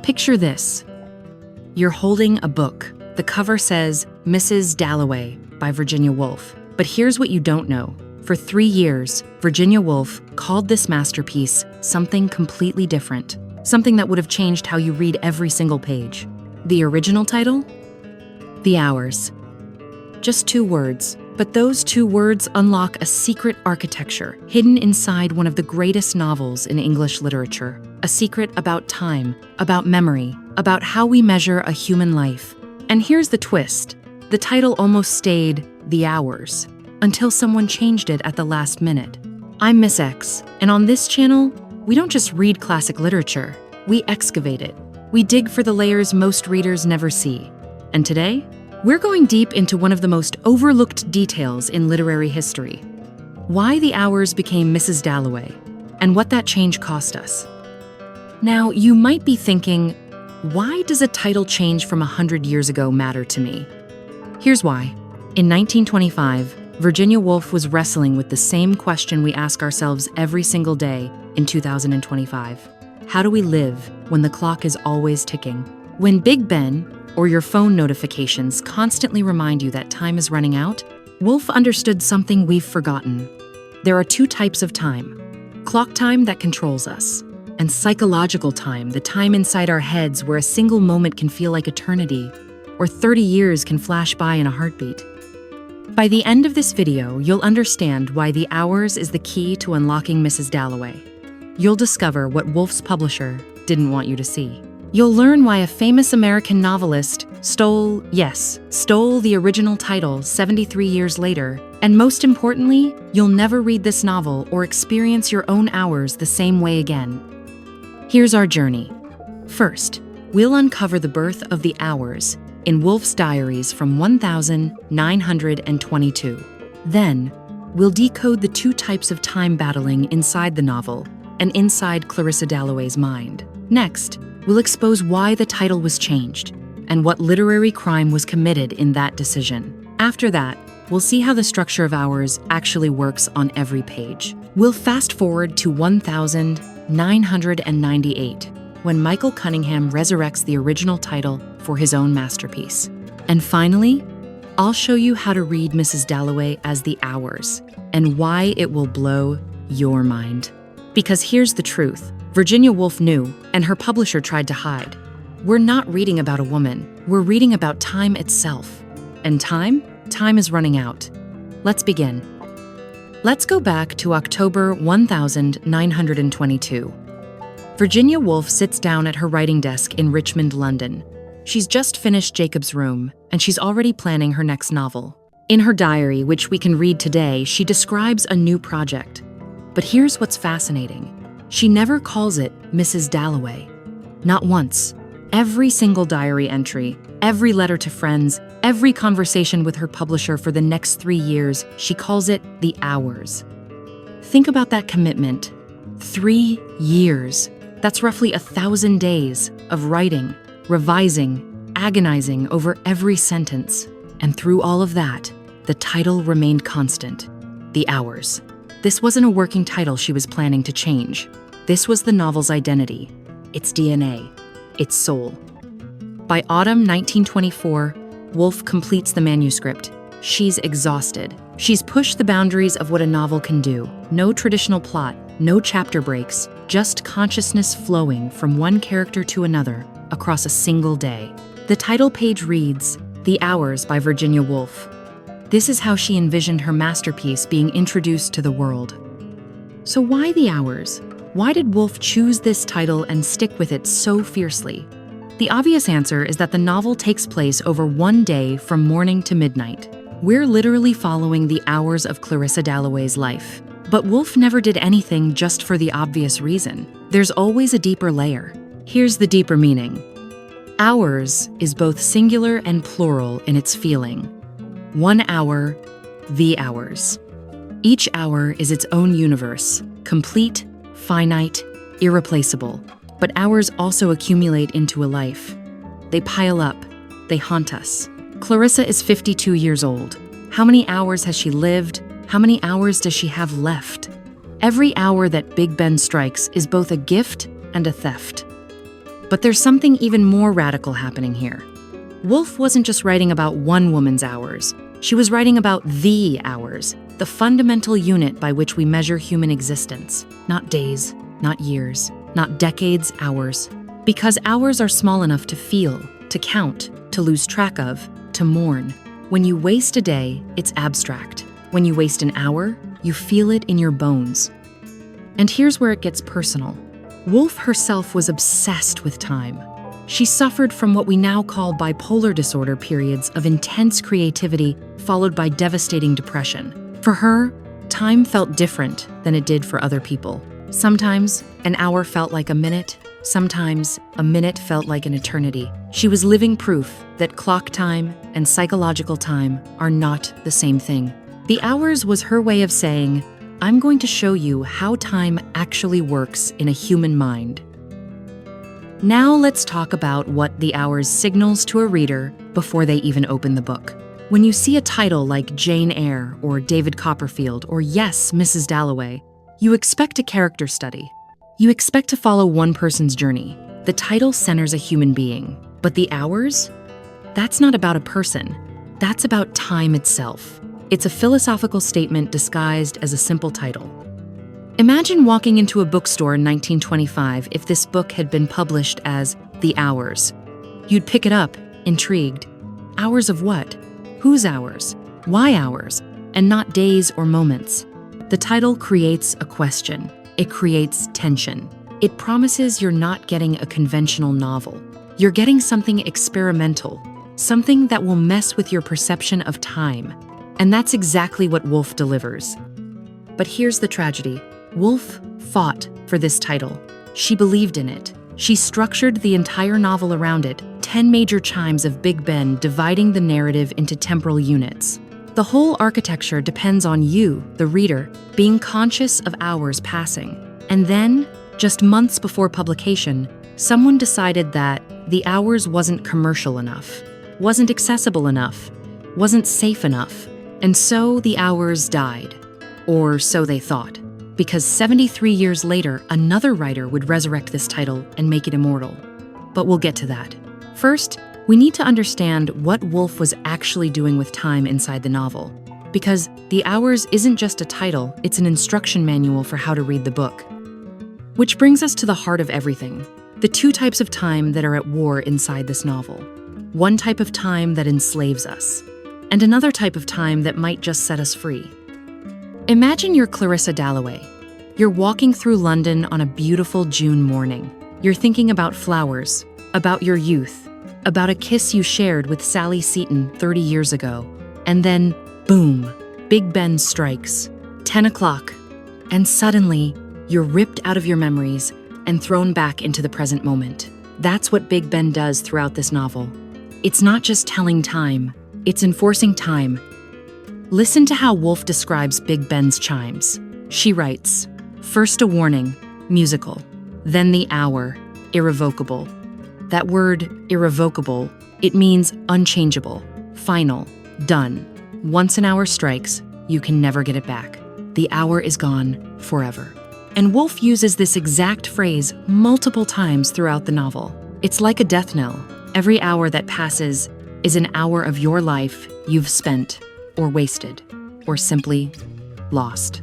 Picture this. You're holding a book. The cover says Mrs. Dalloway by Virginia Woolf. But here's what you don't know. For 3 years, Virginia Woolf called this masterpiece something completely different. Something that would have changed how you read every single page. The original title? The Hours. Just 2 words. But those 2 words unlock a secret architecture hidden inside one of the greatest novels in English literature. A secret about time, about memory, about how we measure a human life. And here's the twist. The title almost stayed The Hours until someone changed it at the last minute. I'm Miss X, and on this channel, we don't just read classic literature, we excavate it. We dig for the layers most readers never see. And today, we're going deep into one of the most overlooked details in literary history. Why The Hours became Mrs. Dalloway, and what that change cost us. Now, you might be thinking, why does a title change from 100 years ago matter to me? Here's why. In 1925, Virginia Woolf was wrestling with the same question we ask ourselves every single day in 2025. How do we live when the clock is always ticking? When Big Ben or your phone notifications constantly remind you that time is running out, Woolf understood something we've forgotten. There are 2 types of time. Clock time that controls us, and psychological time, the time inside our heads where a single moment can feel like eternity, or 30 years can flash by in a heartbeat. By the end of this video, you'll understand why The Hours is the key to unlocking Mrs. Dalloway. You'll discover what Woolf's publisher didn't want you to see. You'll learn why a famous American novelist stole the original title 73 years later. And most importantly, you'll never read this novel or experience your own hours the same way again. Here's our journey. First, we'll uncover the birth of The Hours in Woolf's diaries from 1922. Then, we'll decode the 2 types of time battling inside the novel and inside Clarissa Dalloway's mind. Next, we'll expose why the title was changed and what literary crime was committed in that decision. After that, we'll see how the structure of Hours actually works on every page. We'll fast forward to 1998, when Michael Cunningham resurrects the original title for his own masterpiece. And finally, I'll show you how to read Mrs. Dalloway as The Hours and why it will blow your mind. Because here's the truth. Virginia Woolf knew, and her publisher tried to hide. We're not reading about a woman. We're reading about time itself. And time is running out. Let's begin. Let's go back to October 1922. Virginia Woolf sits down at her writing desk in Richmond, London. She's just finished Jacob's Room, and she's already planning her next novel. In her diary, which we can read today, she describes a new project. But here's what's fascinating. She never calls it Mrs. Dalloway. Not once. Every single diary entry, every letter to friends, every conversation with her publisher for the next 3 years, she calls it The Hours. Think about that commitment. 3 years. That's roughly 1,000 days of writing, revising, agonizing over every sentence. And through all of that, the title remained constant. The Hours. This wasn't a working title she was planning to change. This was the novel's identity, its DNA, its soul. By autumn 1924, Woolf completes the manuscript. She's exhausted. She's pushed the boundaries of what a novel can do. No traditional plot, no chapter breaks, just consciousness flowing from one character to another across a single day. The title page reads, The Hours by Virginia Woolf. This is how she envisioned her masterpiece being introduced to the world. So why The Hours? Why did Woolf choose this title and stick with it so fiercely? The obvious answer is that the novel takes place over 1 day from morning to midnight. We're literally following the hours of Clarissa Dalloway's life. But Woolf never did anything just for the obvious reason. There's always a deeper layer. Here's the deeper meaning. Hours is both singular and plural in its feeling. 1 hour, the hours. Each hour is its own universe, complete, finite, irreplaceable. But hours also accumulate into a life. They pile up, they haunt us. Clarissa is 52 years old. How many hours has she lived? How many hours does she have left? Every hour that Big Ben strikes is both a gift and a theft. But there's something even more radical happening here. Woolf wasn't just writing about one woman's hours. She was writing about the hours, the fundamental unit by which we measure human existence. Not days, not years, not decades, hours. Because hours are small enough to feel, to count, to lose track of, to mourn. When you waste a day, it's abstract. When you waste an hour, you feel it in your bones. And here's where it gets personal. Woolf herself was obsessed with time. She suffered from what we now call bipolar disorder periods of intense creativity followed by devastating depression. For her, time felt different than it did for other people. Sometimes an hour felt like a minute, sometimes a minute felt like an eternity. She was living proof that clock time and psychological time are not the same thing. The hours was her way of saying, I'm going to show you how time actually works in a human mind. Now let's talk about what the hours signals to a reader before they even open the book. When you see a title like Jane Eyre or David Copperfield or Yes, Mrs. Dalloway, you expect a character study. You expect to follow one person's journey. The title centers a human being, but the hours? That's not about a person. That's about time itself. It's a philosophical statement disguised as a simple title. Imagine walking into a bookstore in 1925 if this book had been published as The Hours. You'd pick it up, intrigued. Hours of what? Whose hours? Why hours? And not days or moments. The title creates a question. It creates tension. It promises you're not getting a conventional novel. You're getting something experimental, something that will mess with your perception of time. And that's exactly what Woolf delivers. But here's the tragedy. Woolf fought for this title. She believed in it. She structured the entire novel around it, 10 major chimes of Big Ben dividing the narrative into temporal units. The whole architecture depends on you, the reader, being conscious of hours passing. And then, just months before publication, someone decided that the hours wasn't commercial enough, wasn't accessible enough, wasn't safe enough. And so the hours died. Or so they thought. Because 73 years later, another writer would resurrect this title and make it immortal. But we'll get to that. First, we need to understand what Woolf was actually doing with time inside the novel. Because The Hours isn't just a title, it's an instruction manual for how to read the book. Which brings us to the heart of everything, the two types of time that are at war inside this novel. One type of time that enslaves us, and another type of time that might just set us free. Imagine you're Clarissa Dalloway. You're walking through London on a beautiful June morning. You're thinking about flowers, about your youth, about a kiss you shared with Sally Seton 30 years ago. And then, boom, Big Ben strikes. 10 o'clock. And suddenly, you're ripped out of your memories and thrown back into the present moment. That's what Big Ben does throughout this novel. It's not just telling time, it's enforcing time. Listen to how Woolf describes Big Ben's chimes. She writes, first a warning, musical, then the hour, irrevocable. That word, irrevocable, it means unchangeable, final, done. Once an hour strikes, you can never get it back. The hour is gone forever. And Woolf uses this exact phrase multiple times throughout the novel. It's like a death knell. Every hour that passes is an hour of your life you've spent, or wasted, or simply lost.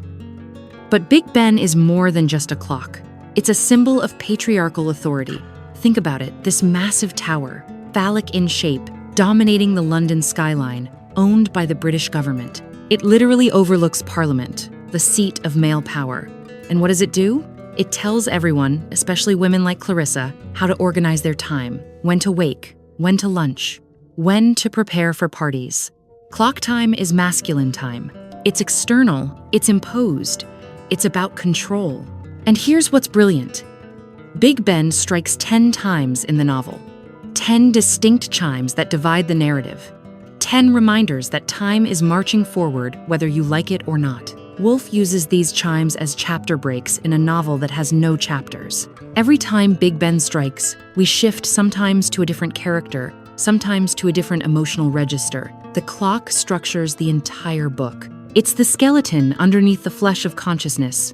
But Big Ben is more than just a clock. It's a symbol of patriarchal authority. Think about it, this massive tower, phallic in shape, dominating the London skyline, owned by the British government. It literally overlooks Parliament, the seat of male power. And what does it do? It tells everyone, especially women like Clarissa, how to organize their time, when to wake, when to lunch, when to prepare for parties. Clock time is masculine time. It's external, it's imposed, it's about control. And here's what's brilliant. Big Ben strikes 10 times in the novel. 10 distinct chimes that divide the narrative. 10 reminders that time is marching forward whether you like it or not. Woolf uses these chimes as chapter breaks in a novel that has no chapters. Every time Big Ben strikes, we shift sometimes to a different character, sometimes to a different emotional register. The clock structures the entire book. It's the skeleton underneath the flesh of consciousness.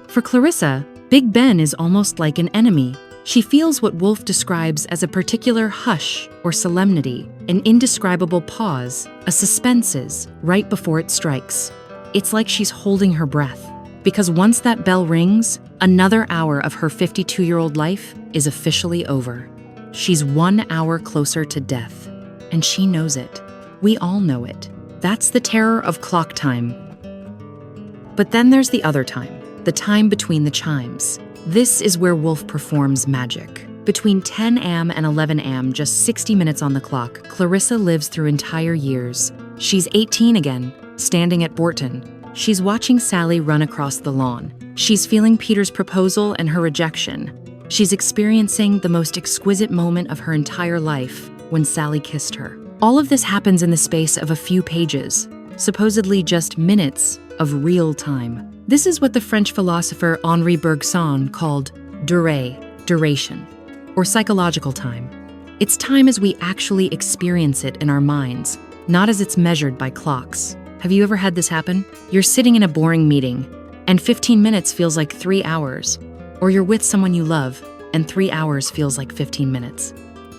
For Clarissa, Big Ben is almost like an enemy. She feels what Woolf describes as a particular hush or solemnity, an indescribable pause, a suspense right before it strikes. It's like she's holding her breath, because once that bell rings, another hour of her 52-year-old life is officially over. She's 1 hour closer to death, and she knows it. We all know it. That's the terror of clock time. But then there's the other time, the time between the chimes. This is where Woolf performs magic. Between 10 a.m. and 11 a.m., just 60 minutes on the clock, Clarissa lives through entire years. She's 18 again, standing at Borton. She's watching Sally run across the lawn. She's feeling Peter's proposal and her rejection. She's experiencing the most exquisite moment of her entire life when Sally kissed her. All of this happens in the space of a few pages, supposedly just minutes of real time. This is what the French philosopher Henri Bergson called durée, duration, or psychological time. It's time as we actually experience it in our minds, not as it's measured by clocks. Have you ever had this happen? You're sitting in a boring meeting, and 15 minutes feels like 3 hours. Or you're with someone you love, and 3 hours feels like 15 minutes.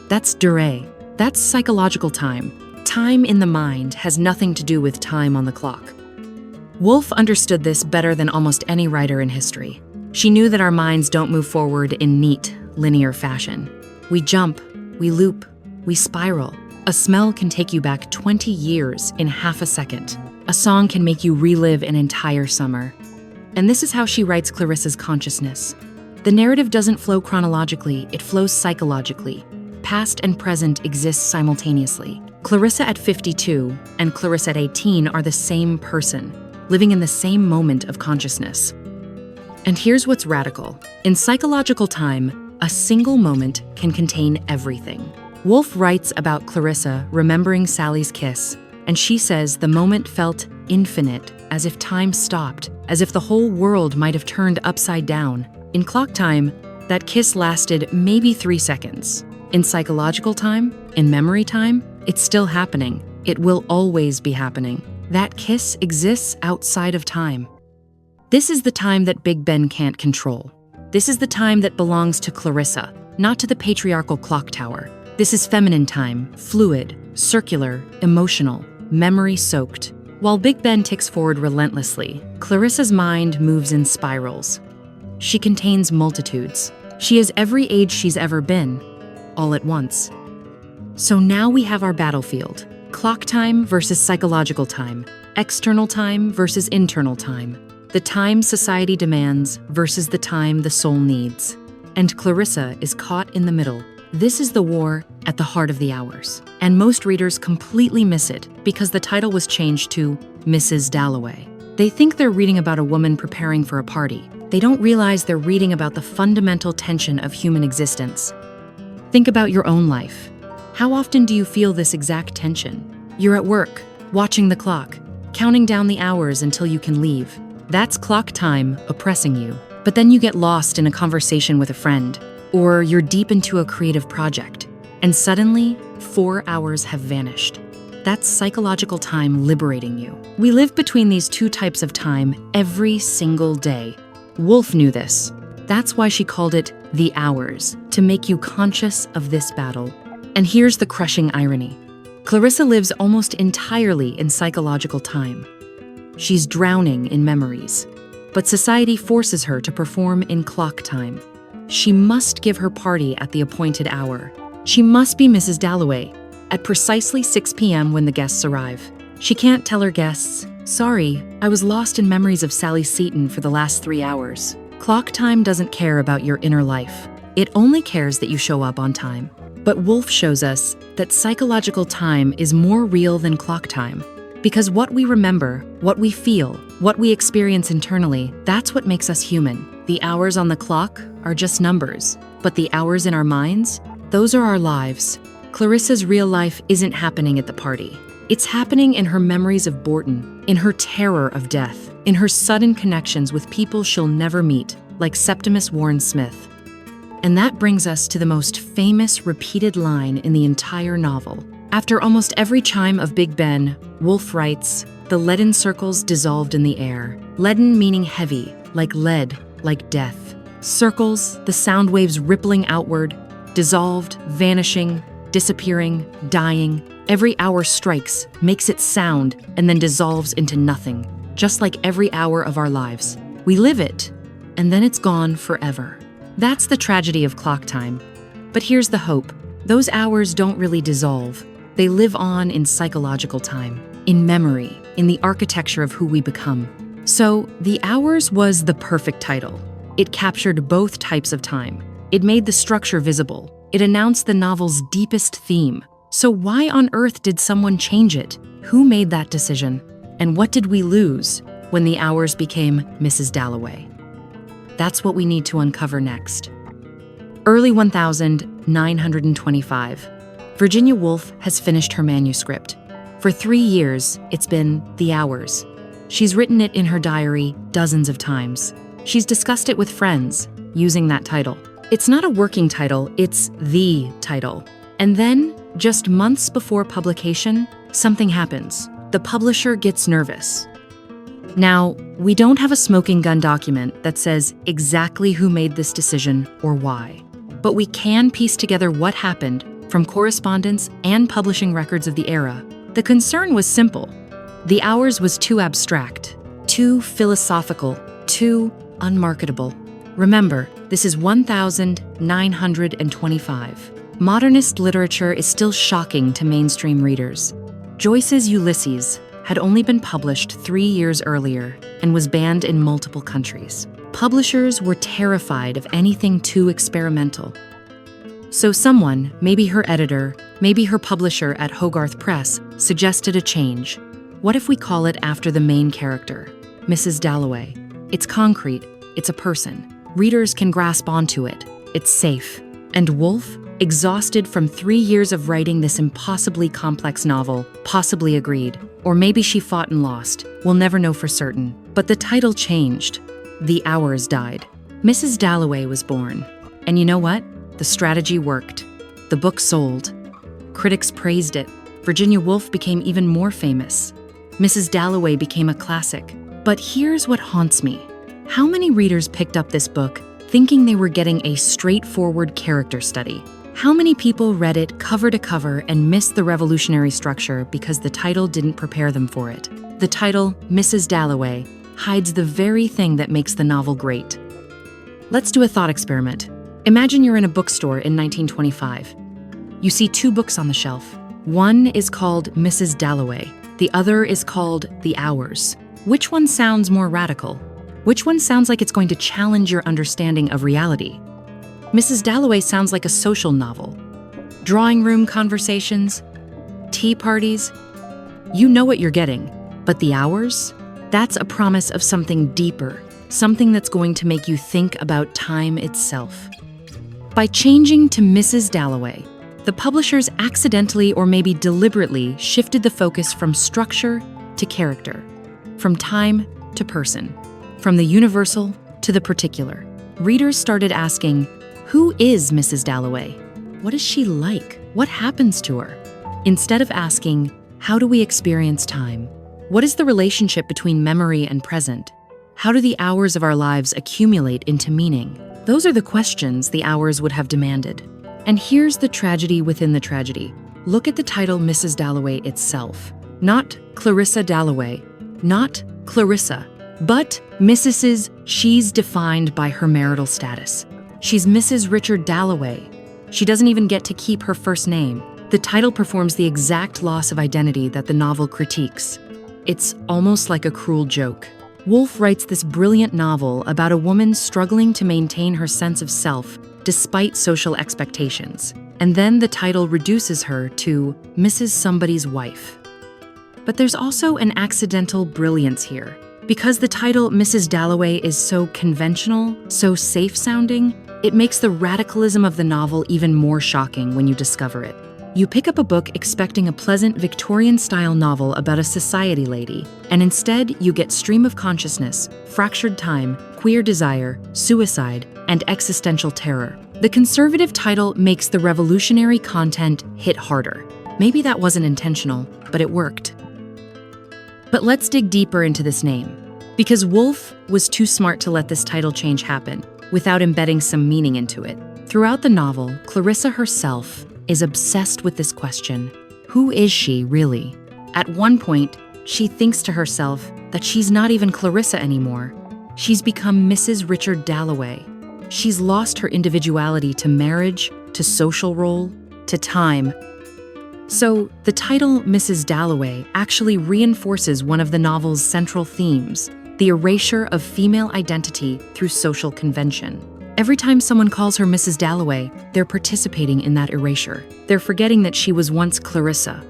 That's durée. That's psychological time. Time in the mind has nothing to do with time on the clock. Woolf understood this better than almost any writer in history. She knew that our minds don't move forward in neat, linear fashion. We jump, we loop, we spiral. A smell can take you back 20 years in half a second. A song can make you relive an entire summer. And this is how she writes Clarissa's consciousness. The narrative doesn't flow chronologically, it flows psychologically. Past and present exist simultaneously. Clarissa at 52 and Clarissa at 18 are the same person, living in the same moment of consciousness. And here's what's radical. In psychological time, a single moment can contain everything. Woolf writes about Clarissa remembering Sally's kiss, and she says the moment felt infinite, as if time stopped, as if the whole world might have turned upside down. In clock time, that kiss lasted maybe 3 seconds. In psychological time, in memory time, it's still happening. It will always be happening. That kiss exists outside of time. This is the time that Big Ben can't control. This is the time that belongs to Clarissa, not to the patriarchal clock tower. This is feminine time, fluid, circular, emotional, memory-soaked. While Big Ben ticks forward relentlessly, Clarissa's mind moves in spirals. She contains multitudes. She is every age she's ever been, all at once. So now we have our battlefield. Clock time versus psychological time. External time versus internal time. The time society demands versus the time the soul needs. And Clarissa is caught in the middle. This is the war at the heart of the hours. And most readers completely miss it because the title was changed to Mrs. Dalloway. They think they're reading about a woman preparing for a party. They don't realize they're reading about the fundamental tension of human existence. Think about your own life. How often do you feel this exact tension? You're at work, watching the clock, counting down the hours until you can leave. That's clock time oppressing you. But then you get lost in a conversation with a friend, or you're deep into a creative project, and suddenly 4 hours have vanished. That's psychological time liberating you. We live between these two types of time every single day. Woolf knew this. That's why she called it the hours, to make you conscious of this battle. And here's the crushing irony. Clarissa lives almost entirely in psychological time. She's drowning in memories, but society forces her to perform in clock time. She must give her party at the appointed hour. She must be Mrs. Dalloway at precisely 6 p.m. when the guests arrive. She can't tell her guests, "Sorry, I was lost in memories of Sally Seton for the last 3 hours." Clock time doesn't care about your inner life. It only cares that you show up on time. But Woolf shows us that psychological time is more real than clock time. Because what we remember, what we feel, what we experience internally, that's what makes us human. The hours on the clock are just numbers, but the hours in our minds, those are our lives. Clarissa's real life isn't happening at the party. It's happening in her memories of Borton, in her terror of death, in her sudden connections with people she'll never meet, like Septimus Warren Smith. And that brings us to the most famous repeated line in the entire novel. After almost every chime of Big Ben, Woolf writes, "The leaden circles dissolved in the air." Leaden meaning heavy, like lead, like death. Circles, the sound waves rippling outward, dissolved, vanishing, disappearing, dying. Every hour strikes, makes it sound, and then dissolves into nothing, just like every hour of our lives. We live it, and then it's gone forever. That's the tragedy of clock time. But here's the hope. Those hours don't really dissolve. They live on in psychological time, in memory, in the architecture of who we become. So, The Hours was the perfect title. It captured both types of time. It made the structure visible. It announced the novel's deepest theme. So why on earth did someone change it? Who made that decision? And what did we lose when The Hours became Mrs. Dalloway? That's what we need to uncover next. Early 1925. Virginia Woolf has finished her manuscript. For 3 years, it's been The Hours. She's written it in her diary dozens of times. She's discussed it with friends, using that title. It's not a working title, it's the title. And then, just months before publication, something happens. The publisher gets nervous. Now, we don't have a smoking gun document that says exactly who made this decision or why. But we can piece together what happened from correspondence and publishing records of the era. The concern was simple. The Hours was too abstract, too philosophical, too unmarketable. Remember, this is 1925. Modernist literature is still shocking to mainstream readers. Joyce's Ulysses had only been published 3 years earlier and was banned in multiple countries. Publishers were terrified of anything too experimental. So someone, maybe her editor, maybe her publisher at Hogarth Press, suggested a change. What if we call it after the main character, Mrs. Dalloway? It's concrete, it's a person. Readers can grasp onto it. It's safe. And Woolf, exhausted from 3 years of writing this impossibly complex novel, possibly agreed. Or maybe she fought and lost. We'll never know for certain. But the title changed. The Hours died. Mrs. Dalloway was born. And you know what? The strategy worked. The book sold. Critics praised it. Virginia Woolf became even more famous. Mrs. Dalloway became a classic. But here's what haunts me. How many readers picked up this book thinking they were getting a straightforward character study? How many people read it cover to cover and missed the revolutionary structure because the title didn't prepare them for it? The title, Mrs. Dalloway, hides the very thing that makes the novel great. Let's do a thought experiment. Imagine you're in a bookstore in 1925. You see 2 books on the shelf. One is called Mrs. Dalloway. The other is called The Hours. Which one sounds more radical? Which one sounds like it's going to challenge your understanding of reality? Mrs. Dalloway sounds like a social novel. Drawing room conversations, tea parties. You know what you're getting. But The Hours? That's a promise of something deeper, something that's going to make you think about time itself. By changing to Mrs. Dalloway, the publishers accidentally or maybe deliberately shifted the focus from structure to character, from time to person, from the universal to the particular. Readers started asking, who is Mrs. Dalloway? What is she like? What happens to her? Instead of asking, how do we experience time? What is the relationship between memory and present? How do the hours of our lives accumulate into meaning? Those are the questions The Hours would have demanded. And here's the tragedy within the tragedy. Look at the title Mrs. Dalloway itself. Not Clarissa Dalloway, not Clarissa, but Mrs. She's defined by her marital status. She's Mrs. Richard Dalloway. She doesn't even get to keep her first name. The title performs the exact loss of identity that the novel critiques. It's almost like a cruel joke. Woolf writes this brilliant novel about a woman struggling to maintain her sense of self despite social expectations. And then the title reduces her to Mrs. Somebody's wife. But there's also an accidental brilliance here. Because the title Mrs. Dalloway is so conventional, so safe-sounding, it makes the radicalism of the novel even more shocking when you discover it. You pick up a book expecting a pleasant Victorian-style novel about a society lady, and instead you get stream of consciousness, fractured time, queer desire, suicide, and existential terror. The conservative title makes the revolutionary content hit harder. Maybe that wasn't intentional, but it worked. But let's dig deeper into this name. Because Woolf was too smart to let this title change happen. without embedding some meaning into it. Throughout the novel, Clarissa herself is obsessed with this question. Who is she, really? At one point, she thinks to herself that she's not even Clarissa anymore. She's become Mrs. Richard Dalloway. She's lost her individuality to marriage, to social role, to time. So, the title Mrs. Dalloway actually reinforces one of the novel's central themes, the erasure of female identity through social convention. Every time someone calls her Mrs. Dalloway, they're participating in that erasure. They're forgetting that she was once Clarissa,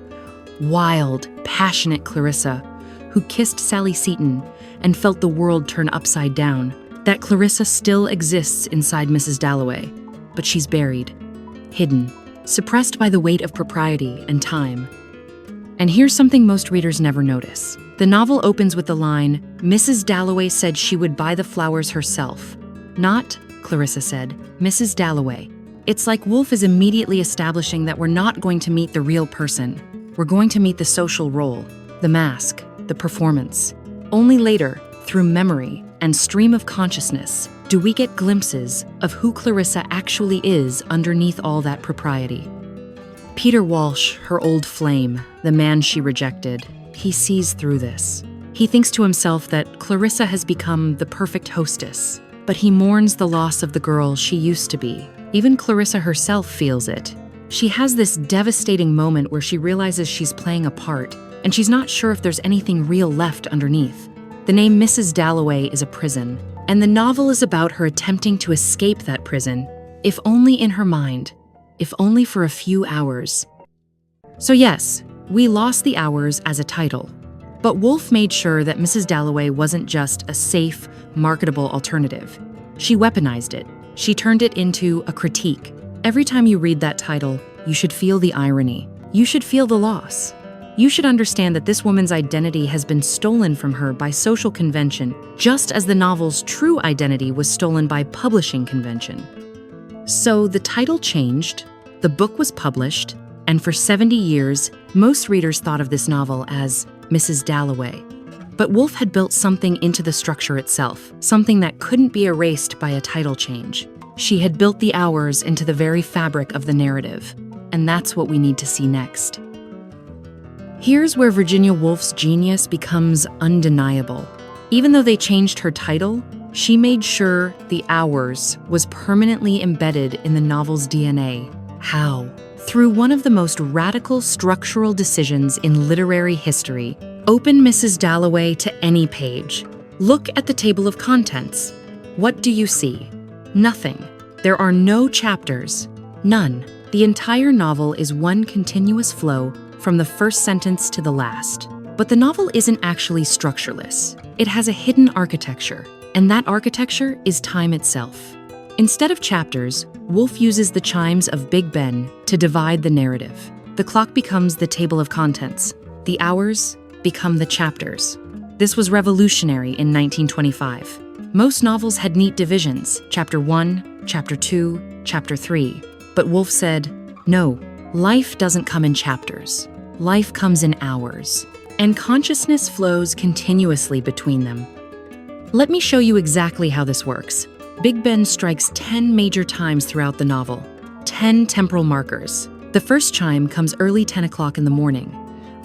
wild, passionate Clarissa, who kissed Sally Seton and felt the world turn upside down. That Clarissa still exists inside Mrs. Dalloway, but she's buried, hidden, suppressed by the weight of propriety and time. And here's something most readers never notice. The novel opens with the line, Mrs. Dalloway said she would buy the flowers herself. Not, Clarissa said, Mrs. Dalloway. It's like Woolf is immediately establishing that we're not going to meet the real person. We're going to meet the social role, the mask, the performance. Only later, through memory and stream of consciousness, do we get glimpses of who Clarissa actually is underneath all that propriety. Peter Walsh, her old flame, the man she rejected, he sees through this. He thinks to himself that Clarissa has become the perfect hostess, but he mourns the loss of the girl she used to be. Even Clarissa herself feels it. She has this devastating moment where she realizes she's playing a part, and she's not sure if there's anything real left underneath. The name Mrs. Dalloway is a prison, and the novel is about her attempting to escape that prison, if only in her mind, if only for a few hours. So yes, we lost the hours as a title, but Woolf made sure that Mrs. Dalloway wasn't just a safe, marketable alternative. She weaponized it. She turned it into a critique. Every time you read that title, you should feel the irony. You should feel the loss. You should understand that this woman's identity has been stolen from her by social convention, just as the novel's true identity was stolen by publishing convention. So the title changed, the book was published, and for 70 years, most readers thought of this novel as Mrs. Dalloway. But Woolf had built something into the structure itself, something that couldn't be erased by a title change. She had built the hours into the very fabric of the narrative, and that's what we need to see next. Here's where Virginia Woolf's genius becomes undeniable. Even though they changed her title, she made sure the hours was permanently embedded in the novel's DNA. How? Through one of the most radical structural decisions in literary history. Open Mrs. Dalloway to any page. Look at the table of contents. What do you see? Nothing. There are no chapters. None. The entire novel is one continuous flow from the first sentence to the last. But the novel isn't actually structureless. It has a hidden architecture, and that architecture is time itself. Instead of chapters, Woolf uses the chimes of Big Ben to divide the narrative. The clock becomes the table of contents. The hours become the chapters. This was revolutionary in 1925. Most novels had neat divisions, Chapter 1, Chapter 2, Chapter 3. But Woolf said, no, life doesn't come in chapters. Life comes in hours, and consciousness flows continuously between them. Let me show you exactly how this works. Big Ben strikes 10 major times throughout the novel, 10 temporal markers. The first chime comes early 10 o'clock in the morning,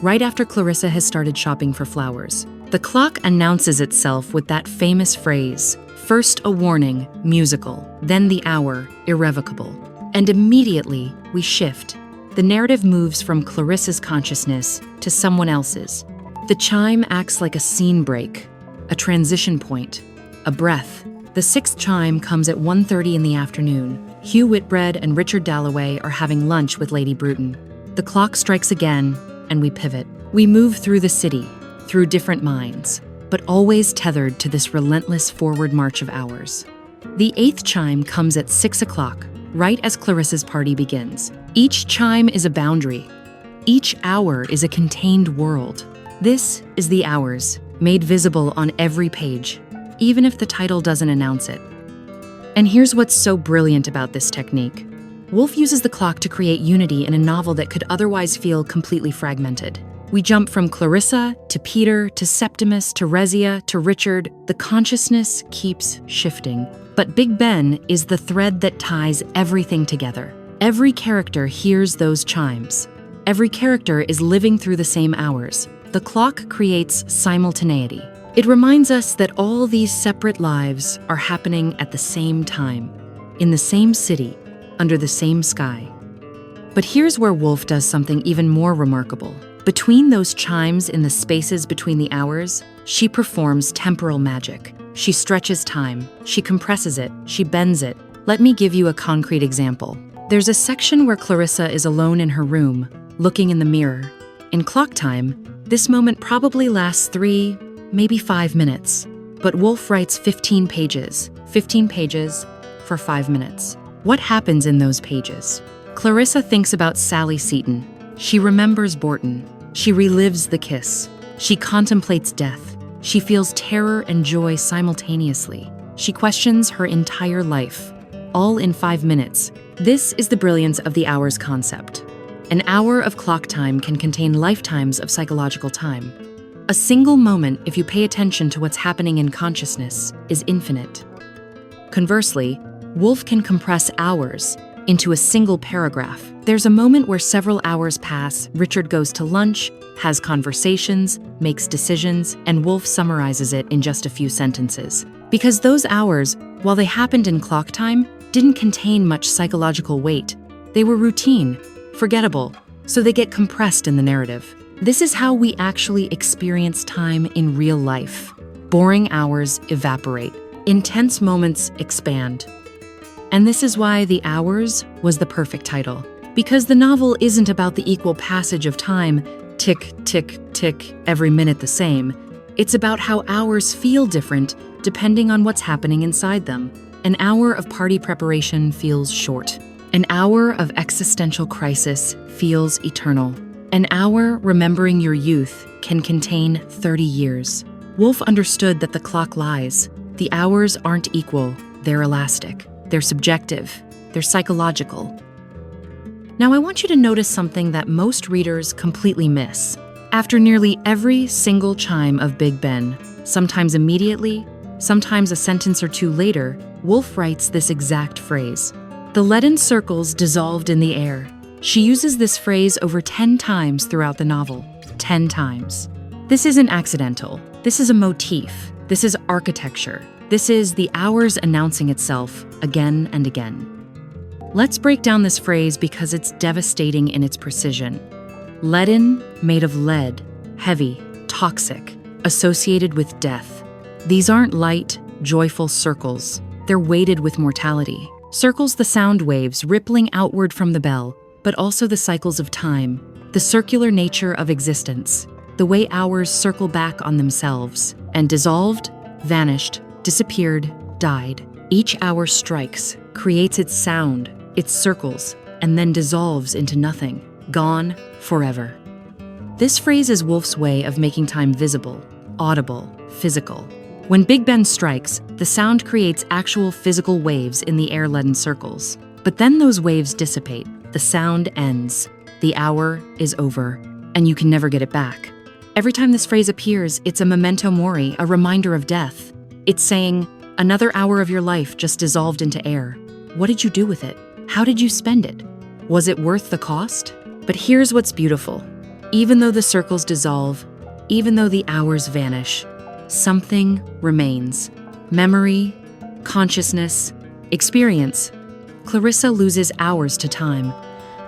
right after Clarissa has started shopping for flowers. The clock announces itself with that famous phrase, first a warning, musical, then the hour, irrevocable. And immediately, we shift. The narrative moves from Clarissa's consciousness to someone else's. The chime acts like a scene break, a transition point, a breath. The sixth chime comes at 1:30 in the afternoon. Hugh Whitbread and Richard Dalloway are having lunch with Lady Bruton. The clock strikes again, and we pivot. We move through the city, through different minds, but always tethered to this relentless forward march of hours. The eighth chime comes at 6 o'clock, right as Clarissa's party begins. Each chime is a boundary. Each hour is a contained world. This is the hours, made visible on every page, even if the title doesn't announce it. And here's what's so brilliant about this technique. Woolf uses the clock to create unity in a novel that could otherwise feel completely fragmented. We jump from Clarissa to Peter to Septimus to Rezia to Richard. The consciousness keeps shifting. But Big Ben is the thread that ties everything together. Every character hears those chimes. Every character is living through the same hours. The clock creates simultaneity. It reminds us that all these separate lives are happening at the same time, in the same city, under the same sky. But here's where Woolf does something even more remarkable. Between those chimes in the spaces between the hours, she performs temporal magic. She stretches time, she compresses it, she bends it. Let me give you a concrete example. There's a section where Clarissa is alone in her room, looking in the mirror. In clock time, this moment probably lasts 3, maybe 5 minutes. But Woolf writes 15 pages for 5 minutes. What happens in those pages? Clarissa thinks about Sally Seton. She remembers Borton. She relives the kiss. She contemplates death. She feels terror and joy simultaneously. She questions her entire life, all in 5 minutes. This is the brilliance of the hours concept. An hour of clock time can contain lifetimes of psychological time. A single moment, if you pay attention to what's happening in consciousness, is infinite. Conversely, Woolf can compress hours into a single paragraph. There's a moment where several hours pass, Richard goes to lunch, has conversations, makes decisions, and Woolf summarizes it in just a few sentences. Because those hours, while they happened in clock time, didn't contain much psychological weight. They were routine, forgettable, so they get compressed in the narrative. This is how we actually experience time in real life. Boring hours evaporate. Intense moments expand. And this is why The Hours was the perfect title. Because the novel isn't about the equal passage of time, tick, tick, tick, every minute the same. It's about how hours feel different depending on what's happening inside them. An hour of party preparation feels short. An hour of existential crisis feels eternal. An hour remembering your youth can contain 30 years. Woolf understood that the clock lies. The hours aren't equal, they're elastic. They're subjective, they're psychological. Now I want you to notice something that most readers completely miss. After nearly every single chime of Big Ben, sometimes immediately, sometimes a sentence or two later, Woolf writes this exact phrase. The leaden circles dissolved in the air. She uses this phrase over 10 times throughout the novel. 10 times. This isn't accidental. This is a motif. This is architecture. This is the hours announcing itself again and again. Let's break down this phrase because it's devastating in its precision. Leaden, made of lead, heavy, toxic, associated with death. These aren't light, joyful circles. They're weighted with mortality. Circles the sound waves rippling outward from the bell, but also the cycles of time, the circular nature of existence, the way hours circle back on themselves, and dissolved, vanished, disappeared, died. Each hour strikes, creates its sound, its circles, and then dissolves into nothing, gone forever. This phrase is Woolf's way of making time visible, audible, physical. When Big Ben strikes, the sound creates actual physical waves in the air-leaden circles. But then those waves dissipate, the sound ends, the hour is over, and you can never get it back. Every time this phrase appears, it's a memento mori, a reminder of death. It's saying, another hour of your life just dissolved into air. What did you do with it? How did you spend it? Was it worth the cost? But here's what's beautiful. Even though the circles dissolve, even though the hours vanish, something remains. Memory, consciousness, experience. Clarissa loses hours to time,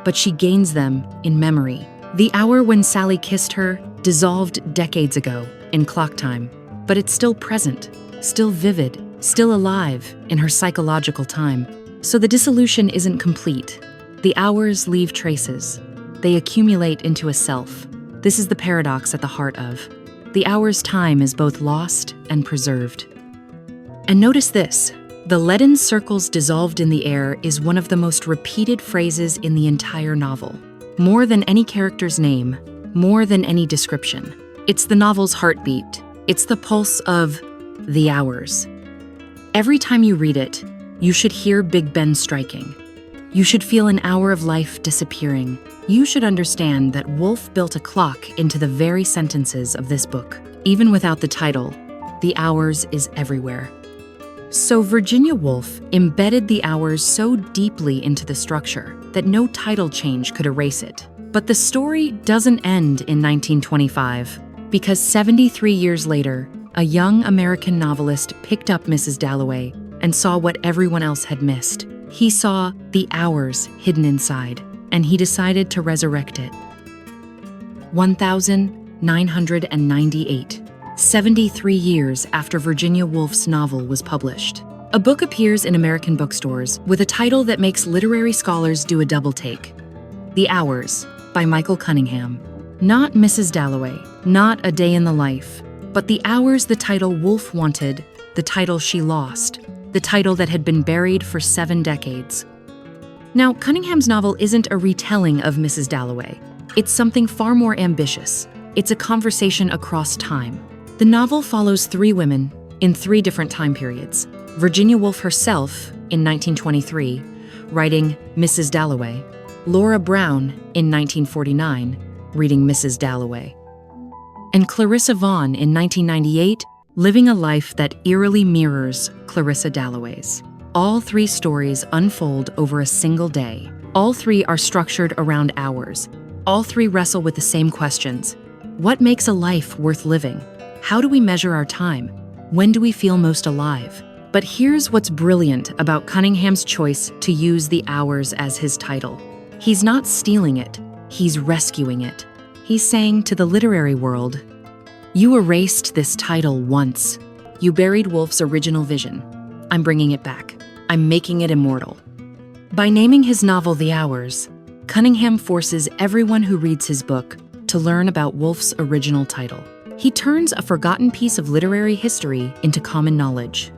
but she gains them in memory. The hour when Sally kissed her dissolved decades ago in clock time, but it's still present, still vivid, still alive in her psychological time. So the dissolution isn't complete. The hours leave traces. They accumulate into a self. This is the paradox at the heart of. The hour's time is both lost and preserved. And notice this. The leaden circles dissolved in the air is one of the most repeated phrases in the entire novel. More than any character's name, more than any description. It's the novel's heartbeat. It's the pulse of the hours. Every time you read it, you should hear Big Ben striking. You should feel an hour of life disappearing. You should understand that Woolf built a clock into the very sentences of this book. Even without the title, the hours is everywhere. So Virginia Woolf embedded the hours so deeply into the structure that no title change could erase it. But the story doesn't end in 1925, because 73 years later, a young American novelist picked up Mrs. Dalloway and saw what everyone else had missed. He saw the hours hidden inside, and he decided to resurrect it. 1998. 73 years after Virginia Woolf's novel was published. A book appears in American bookstores with a title that makes literary scholars do a double take. The Hours, by Michael Cunningham. Not Mrs. Dalloway, not A Day in the Life, but The Hours, the title Woolf wanted, the title she lost, the title that had been buried for 7 decades. Now, Cunningham's novel isn't a retelling of Mrs. Dalloway. It's something far more ambitious. It's a conversation across time. The novel follows 3 women in 3 different time periods. Virginia Woolf herself in 1923, writing Mrs. Dalloway. Laura Brown in 1949, reading Mrs. Dalloway. And Clarissa Vaughan in 1998, living a life that eerily mirrors Clarissa Dalloway's. All 3 stories unfold over a single day. All 3 are structured around hours. All 3 wrestle with the same questions. What makes a life worth living? How do we measure our time? When do we feel most alive? But here's what's brilliant about Cunningham's choice to use The Hours as his title. He's not stealing it, he's rescuing it. He's saying to the literary world, you erased this title once. You buried Woolf's original vision. I'm bringing it back. I'm making it immortal. By naming his novel The Hours, Cunningham forces everyone who reads his book to learn about Woolf's original title. He turns a forgotten piece of literary history into common knowledge.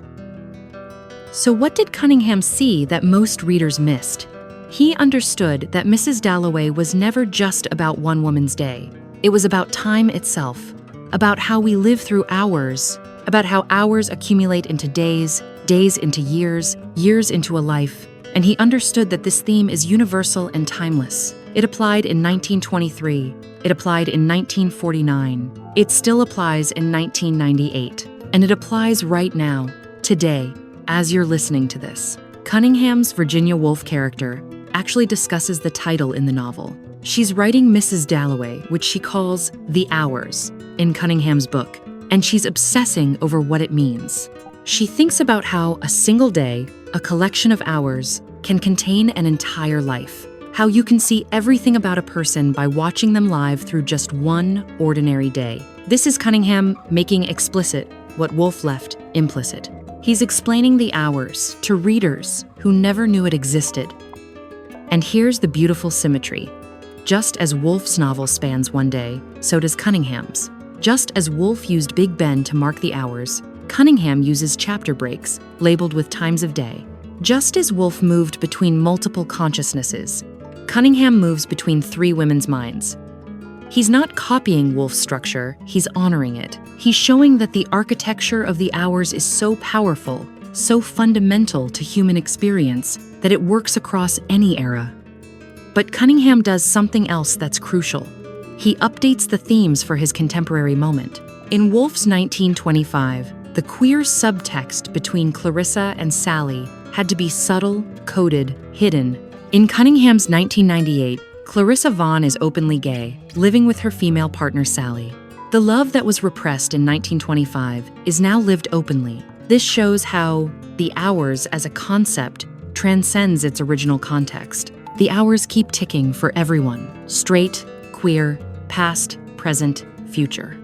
So what did Cunningham see that most readers missed? He understood that Mrs. Dalloway was never just about one woman's day. It was about time itself, about how we live through hours, about how hours accumulate into days, days into years, years into a life. And he understood that this theme is universal and timeless. It applied in 1923. It applied in 1949. It still applies in 1998. And it applies right now, today, as you're listening to this. Cunningham's Virginia Woolf character actually discusses the title in the novel. She's writing Mrs. Dalloway, which she calls The Hours, in Cunningham's book, and she's obsessing over what it means. She thinks about how a single day, a collection of hours, can contain an entire life. How you can see everything about a person by watching them live through just one ordinary day. This is Cunningham making explicit what Woolf left implicit. He's explaining the hours to readers who never knew it existed. And here's the beautiful symmetry. Just as Woolf's novel spans one day, so does Cunningham's. Just as Woolf used Big Ben to mark the hours, Cunningham uses chapter breaks, labeled with times of day. Just as Woolf moved between multiple consciousnesses, Cunningham moves between 3 women's minds. He's not copying Woolf's structure, he's honoring it. He's showing that the architecture of the hours is so powerful, so fundamental to human experience, that it works across any era. But Cunningham does something else that's crucial. He updates the themes for his contemporary moment. In Woolf's 1925, the queer subtext between Clarissa and Sally had to be subtle, coded, hidden. In Cunningham's 1998, Clarissa Vaughan is openly gay, living with her female partner Sally. The love that was repressed in 1925 is now lived openly. This shows how the hours as a concept transcends its original context. The hours keep ticking for everyone, straight, queer, past, present, future.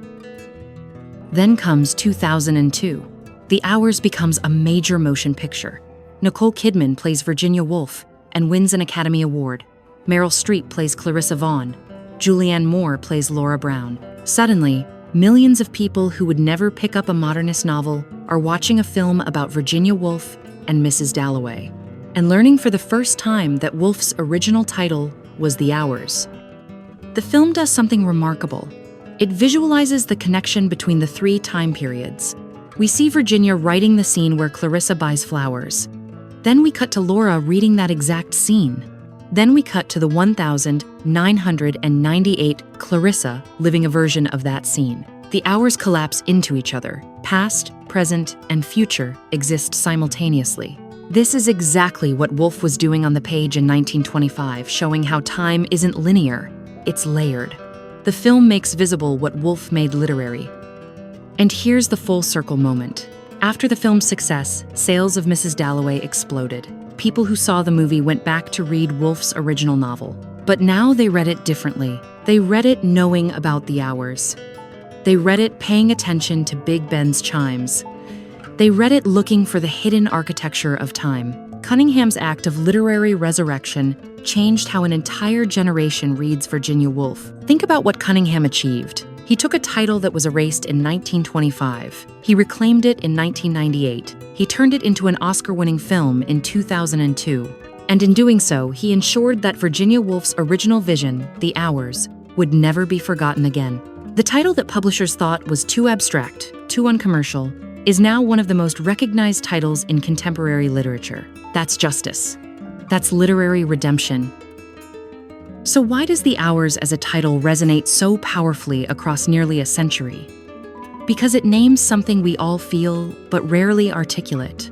Then comes 2002. The Hours becomes a major motion picture. Nicole Kidman plays Virginia Woolf and wins an Academy Award. Meryl Streep plays Clarissa Vaughan. Julianne Moore plays Laura Brown. Suddenly, millions of people who would never pick up a modernist novel are watching a film about Virginia Woolf and Mrs. Dalloway, and learning for the first time that Woolf's original title was The Hours. The film does something remarkable. It visualizes the connection between the 3 time periods. We see Virginia writing the scene where Clarissa buys flowers. Then we cut to Laura reading that exact scene. Then we cut to the 1998 Clarissa living a version of that scene. The hours collapse into each other. Past, present, and future exist simultaneously. This is exactly what Woolf was doing on the page in 1925, showing how time isn't linear, it's layered. The film makes visible what Woolf made literary. And here's the full circle moment. After the film's success, sales of Mrs. Dalloway exploded. People who saw the movie went back to read Woolf's original novel. But now they read it differently. They read it knowing about the hours. They read it paying attention to Big Ben's chimes. They read it looking for the hidden architecture of time. Cunningham's act of literary resurrection changed how an entire generation reads Virginia Woolf. Think about what Cunningham achieved. He took a title that was erased in 1925. He reclaimed it in 1998. He turned it into an Oscar-winning film in 2002. And in doing so, he ensured that Virginia Woolf's original vision, The Hours, would never be forgotten again. The title that publishers thought was too abstract, too uncommercial, is now one of the most recognized titles in contemporary literature. That's justice. That's literary redemption. So why does The Hours as a title resonate so powerfully across nearly a century? Because it names something we all feel, but rarely articulate.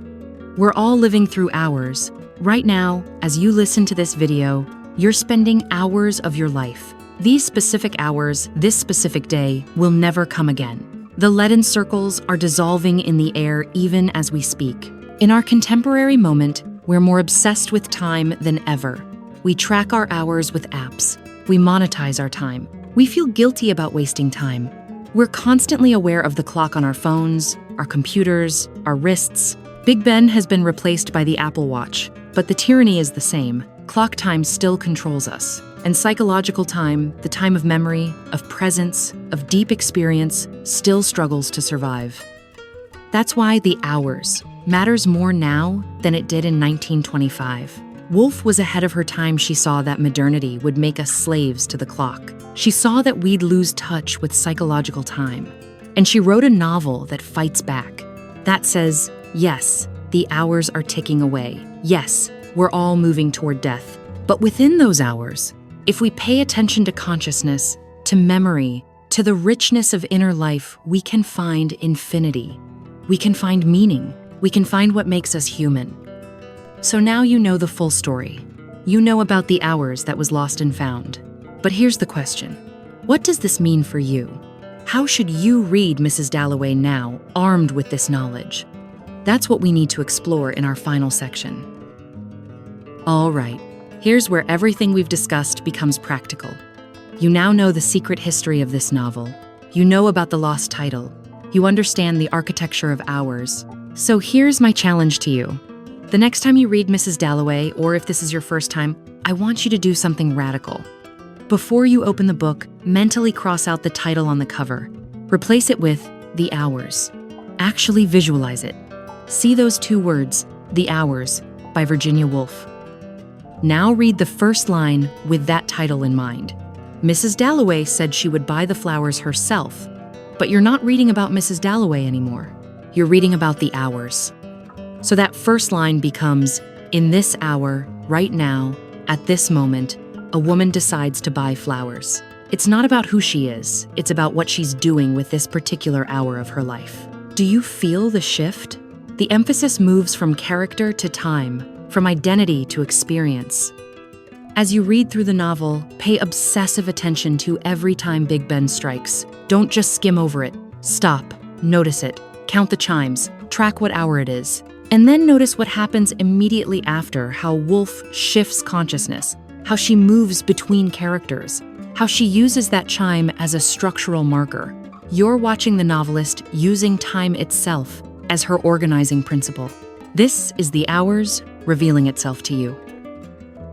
We're all living through hours. Right now, as you listen to this video, you're spending hours of your life. These specific hours, this specific day, will never come again. The leaden circles are dissolving in the air even as we speak. In our contemporary moment, we're more obsessed with time than ever. We track our hours with apps. We monetize our time. We feel guilty about wasting time. We're constantly aware of the clock on our phones, our computers, our wrists. Big Ben has been replaced by the Apple Watch, but the tyranny is the same. Clock time still controls us. And psychological time, the time of memory, of presence, of deep experience, still struggles to survive. That's why The Hours matters more now than it did in 1925. Woolf was ahead of her time. She saw that modernity would make us slaves to the clock. She saw that we'd lose touch with psychological time. And she wrote a novel that fights back. That says, yes, the hours are ticking away. Yes, we're all moving toward death. But within those hours, if we pay attention to consciousness, to memory, to the richness of inner life, we can find infinity. We can find meaning. We can find what makes us human. So now you know the full story. You know about the hours that was lost and found. But here's the question. What does this mean for you? How should you read Mrs. Dalloway now, armed with this knowledge? That's what we need to explore in our final section. All right. Here's where everything we've discussed becomes practical. You now know the secret history of this novel. You know about the lost title. You understand the architecture of hours. So here's my challenge to you. The next time you read Mrs. Dalloway, or if this is your first time, I want you to do something radical. Before you open the book, mentally cross out the title on the cover. Replace it with The Hours. Actually visualize it. See those two words, The Hours, by Virginia Woolf. Now read the first line with that title in mind. Mrs. Dalloway said she would buy the flowers herself, but you're not reading about Mrs. Dalloway anymore. You're reading about the hours. So that first line becomes, in this hour, right now, at this moment, a woman decides to buy flowers. It's not about who she is, it's about what she's doing with this particular hour of her life. Do you feel the shift? The emphasis moves from character to time, from identity to experience. As you read through the novel, pay obsessive attention to every time Big Ben strikes. Don't just skim over it. Stop, notice it, count the chimes, track what hour it is. And then notice what happens immediately after, how Woolf shifts consciousness, how she moves between characters, how she uses that chime as a structural marker. You're watching the novelist using time itself as her organizing principle. This is The Hours revealing itself to you.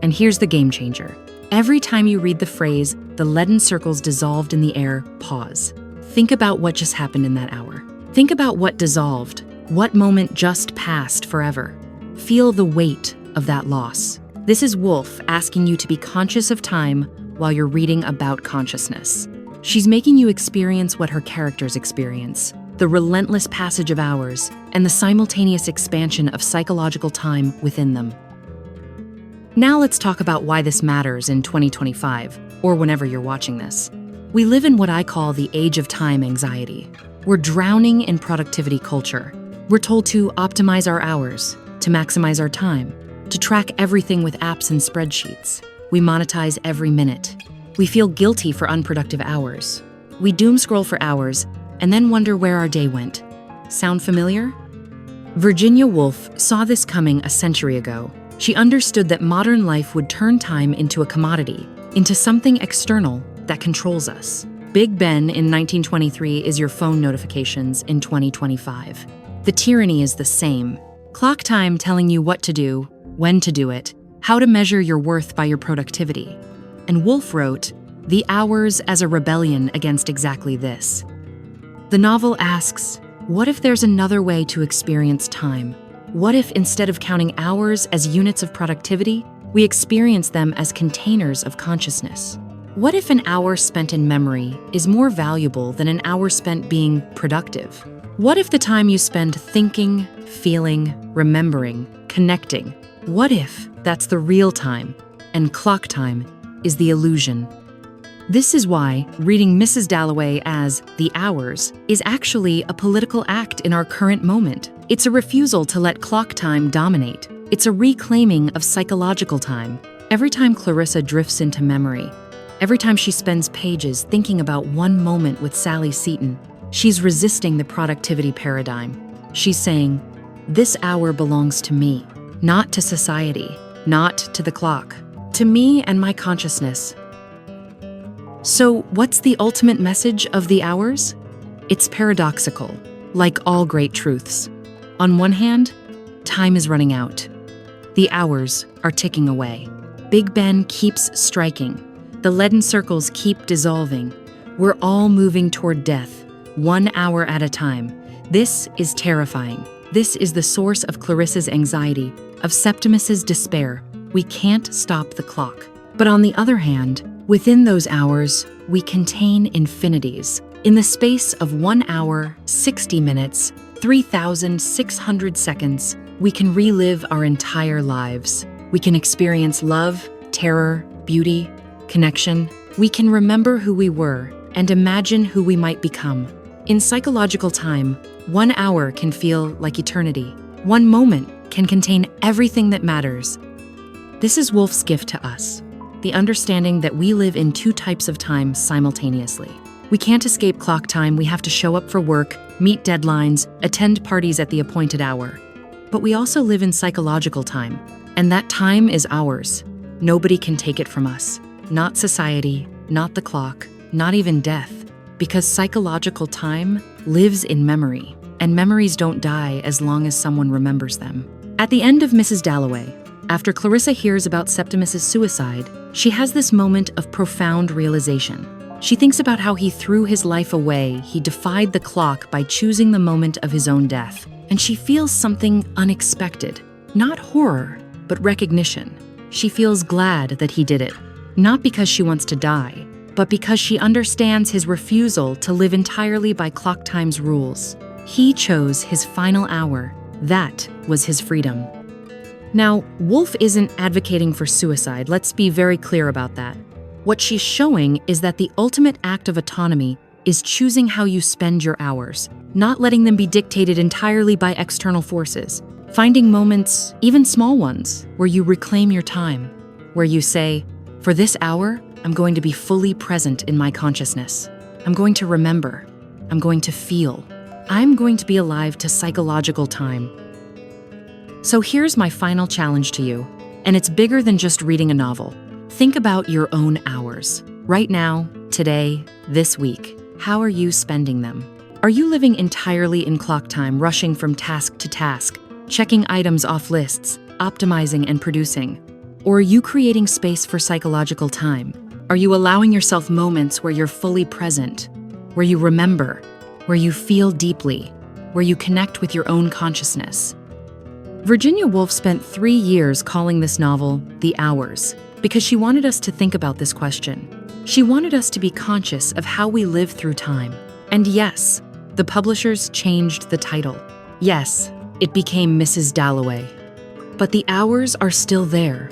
And here's the game changer. Every time you read the phrase, the leaden circles dissolved in the air, pause. Think about what just happened in that hour. Think about what dissolved, what moment just passed forever. Feel the weight of that loss. This is Woolf asking you to be conscious of time while you're reading about consciousness. She's making you experience what her characters experience, the relentless passage of hours, and the simultaneous expansion of psychological time within them. Now let's talk about why this matters in 2025, or whenever you're watching this. We live in what I call the age of time anxiety. We're drowning in productivity culture. We're told to optimize our hours, to maximize our time, to track everything with apps and spreadsheets. We monetize every minute. We feel guilty for unproductive hours. We doom scroll for hours and then wonder where our day went. Sound familiar? Virginia Woolf saw this coming a century ago. She understood that modern life would turn time into a commodity, into something external that controls us. Big Ben in 1923 is your phone notifications in 2025. The tyranny is the same. Clock time telling you what to do, when to do it, how to measure your worth by your productivity. And Woolf wrote, "The Hours as a rebellion against exactly this." The novel asks, what if there's another way to experience time? What if instead of counting hours as units of productivity, we experience them as containers of consciousness? What if an hour spent in memory is more valuable than an hour spent being productive? What if the time you spend thinking, feeling, remembering, connecting, what if that's the real time and clock time is the illusion? This is why reading Mrs. Dalloway as The Hours is actually a political act in our current moment. It's a refusal to let clock time dominate. It's a reclaiming of psychological time. Every time Clarissa drifts into memory, every time she spends pages thinking about one moment with Sally Seton, she's resisting the productivity paradigm. She's saying, this hour belongs to me, not to society, not to the clock, to me and my consciousness. So what's the ultimate message of The Hours? It's paradoxical, like all great truths. On one hand, time is running out. The hours are ticking away. Big Ben keeps striking. The leaden circles keep dissolving. We're all moving toward death, 1 hour at a time. This is terrifying. This is the source of Clarissa's anxiety, of Septimus's despair. We can't stop the clock. But on the other hand, within those hours, we contain infinities. In the space of 1 hour, 60 minutes, 3,600 seconds, we can relive our entire lives. We can experience love, terror, beauty, connection. We can remember who we were and imagine who we might become. In psychological time, 1 hour can feel like eternity. One moment can contain everything that matters. This is Woolf's gift to us, the understanding that we live in two types of time simultaneously. We can't escape clock time. We have to show up for work, meet deadlines, attend parties at the appointed hour. But we also live in psychological time, and that time is ours. Nobody can take it from us. Not society, not the clock, not even death. Because psychological time lives in memory, and memories don't die as long as someone remembers them. At the end of Mrs. Dalloway, after Clarissa hears about Septimus's suicide, she has this moment of profound realization. She thinks about how he threw his life away, he defied the clock by choosing the moment of his own death. And she feels something unexpected. Not horror, but recognition. She feels glad that he did it. Not because she wants to die, but because she understands his refusal to live entirely by clock time's rules. He chose his final hour. That was his freedom. Now, Woolf isn't advocating for suicide. Let's be very clear about that. What she's showing is that the ultimate act of autonomy is choosing how you spend your hours, not letting them be dictated entirely by external forces. Finding moments, even small ones, where you reclaim your time, where you say, for this hour, I'm going to be fully present in my consciousness. I'm going to remember. I'm going to feel. I'm going to be alive to psychological time. So here's my final challenge to you, and it's bigger than just reading a novel. Think about your own hours. Right now, today, this week. How are you spending them? Are you living entirely in clock time, rushing from task to task, checking items off lists, optimizing and producing? Or are you creating space for psychological time? Are you allowing yourself moments where you're fully present, where you remember, where you feel deeply, where you connect with your own consciousness? Virginia Woolf spent 3 years calling this novel The Hours because she wanted us to think about this question. She wanted us to be conscious of how we live through time. And yes, the publishers changed the title. Yes, it became Mrs. Dalloway. But the hours are still there.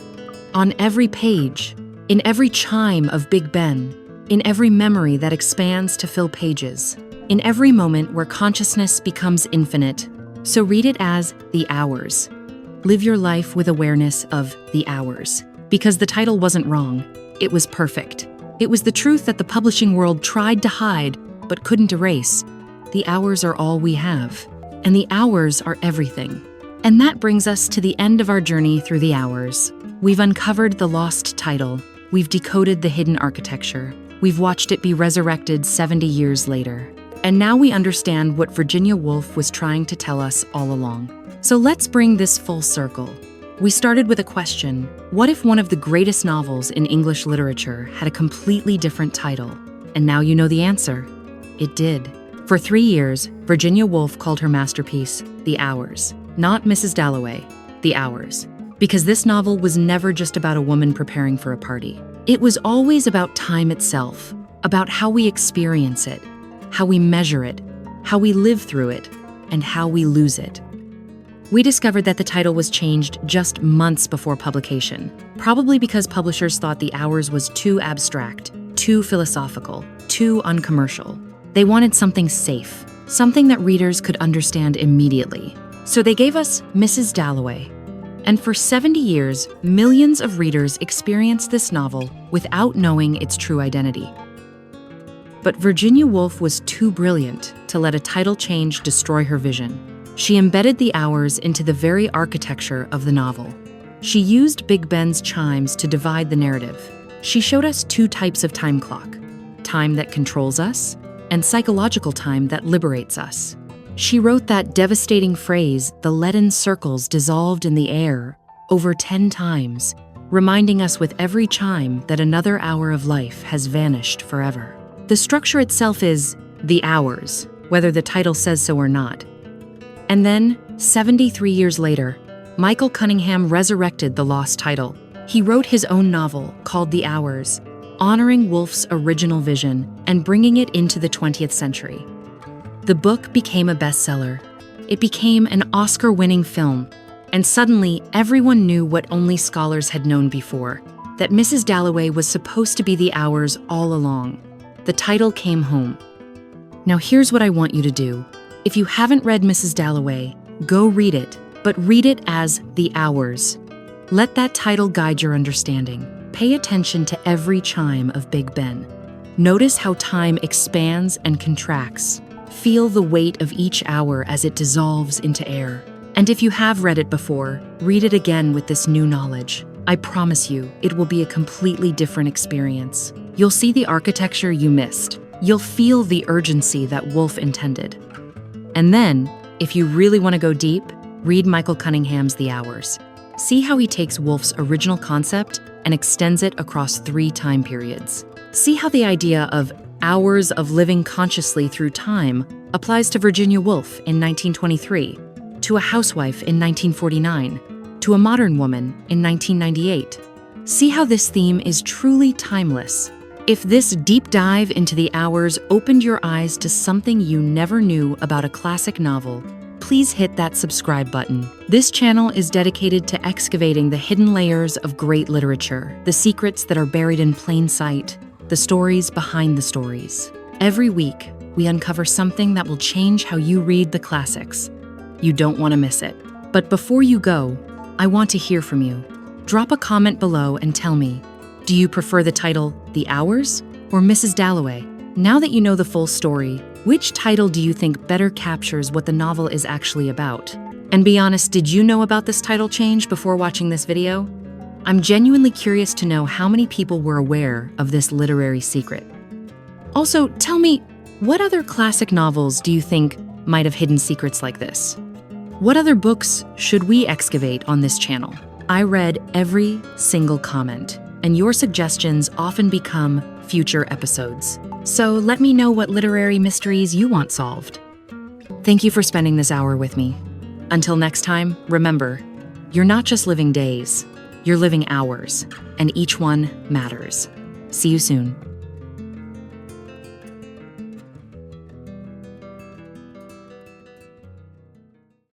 On every page, in every chime of Big Ben, in every memory that expands to fill pages, in every moment where consciousness becomes infinite. So read it as The Hours. Live your life with awareness of the hours. Because the title wasn't wrong, it was perfect. It was the truth that the publishing world tried to hide but couldn't erase. The hours are all we have, and the hours are everything. And that brings us to the end of our journey through the hours. We've uncovered the lost title. We've decoded the hidden architecture. We've watched it be resurrected 70 years later. And now we understand what Virginia Woolf was trying to tell us all along. So let's bring this full circle. We started with a question. What if one of the greatest novels in English literature had a completely different title? And now you know the answer. It did. For 3 years, Virginia Woolf called her masterpiece The Hours, not Mrs. Dalloway, The Hours. Because this novel was never just about a woman preparing for a party. It was always about time itself, about how we experience it, how we measure it, how we live through it, and how we lose it. We discovered that the title was changed just months before publication, probably because publishers thought The Hours was too abstract, too philosophical, too uncommercial. They wanted something safe, something that readers could understand immediately. So they gave us Mrs. Dalloway. And for 70 years, millions of readers experienced this novel without knowing its true identity. But Virginia Woolf was too brilliant to let a title change destroy her vision. She embedded the hours into the very architecture of the novel. She used Big Ben's chimes to divide the narrative. She showed us 2 types of time clock, time that controls us, and psychological time that liberates us. She wrote that devastating phrase, "The leaden circles dissolved in the air," over 10 times, reminding us with every chime that another hour of life has vanished forever. The structure itself is The Hours, whether the title says so or not. And then, 73 years later, Michael Cunningham resurrected the lost title. He wrote his own novel called The Hours, honoring Woolf's original vision and bringing it into the 20th century. The book became a bestseller. It became an Oscar-winning film, and suddenly everyone knew what only scholars had known before, that Mrs. Dalloway was supposed to be The Hours all along. The title came home. Now here's what I want you to do. If you haven't read Mrs. Dalloway, go read it, but read it as The Hours. Let that title guide your understanding. Pay attention to every chime of Big Ben. Notice how time expands and contracts. Feel the weight of each hour as it dissolves into air. And if you have read it before, read it again with this new knowledge. I promise you, it will be a completely different experience. You'll see the architecture you missed. You'll feel the urgency that Woolf intended. And then, if you really want to go deep, read Michael Cunningham's The Hours. See how he takes Woolf's original concept and extends it across 3 time periods. See how the idea of hours of living consciously through time applies to Virginia Woolf in 1923, to a housewife in 1949, to a modern woman in 1998. See how this theme is truly timeless. If this deep dive into The Hours opened your eyes to something you never knew about a classic novel, please hit that subscribe button. This channel is dedicated to excavating the hidden layers of great literature, the secrets that are buried in plain sight, the stories behind the stories. Every week, we uncover something that will change how you read the classics. You don't want to miss it. But before you go, I want to hear from you. Drop a comment below and tell me, do you prefer the title The Hours or Mrs. Dalloway? Now that you know the full story, which title do you think better captures what the novel is actually about? And be honest, did you know about this title change before watching this video? I'm genuinely curious to know how many people were aware of this literary secret. Also, tell me, what other classic novels do you think might have hidden secrets like this? What other books should we excavate on this channel? I read every single comment, and your suggestions often become future episodes. So let me know what literary mysteries you want solved. Thank you for spending this hour with me. Until next time, remember, you're not just living days, you're living hours, and each one matters. See you soon.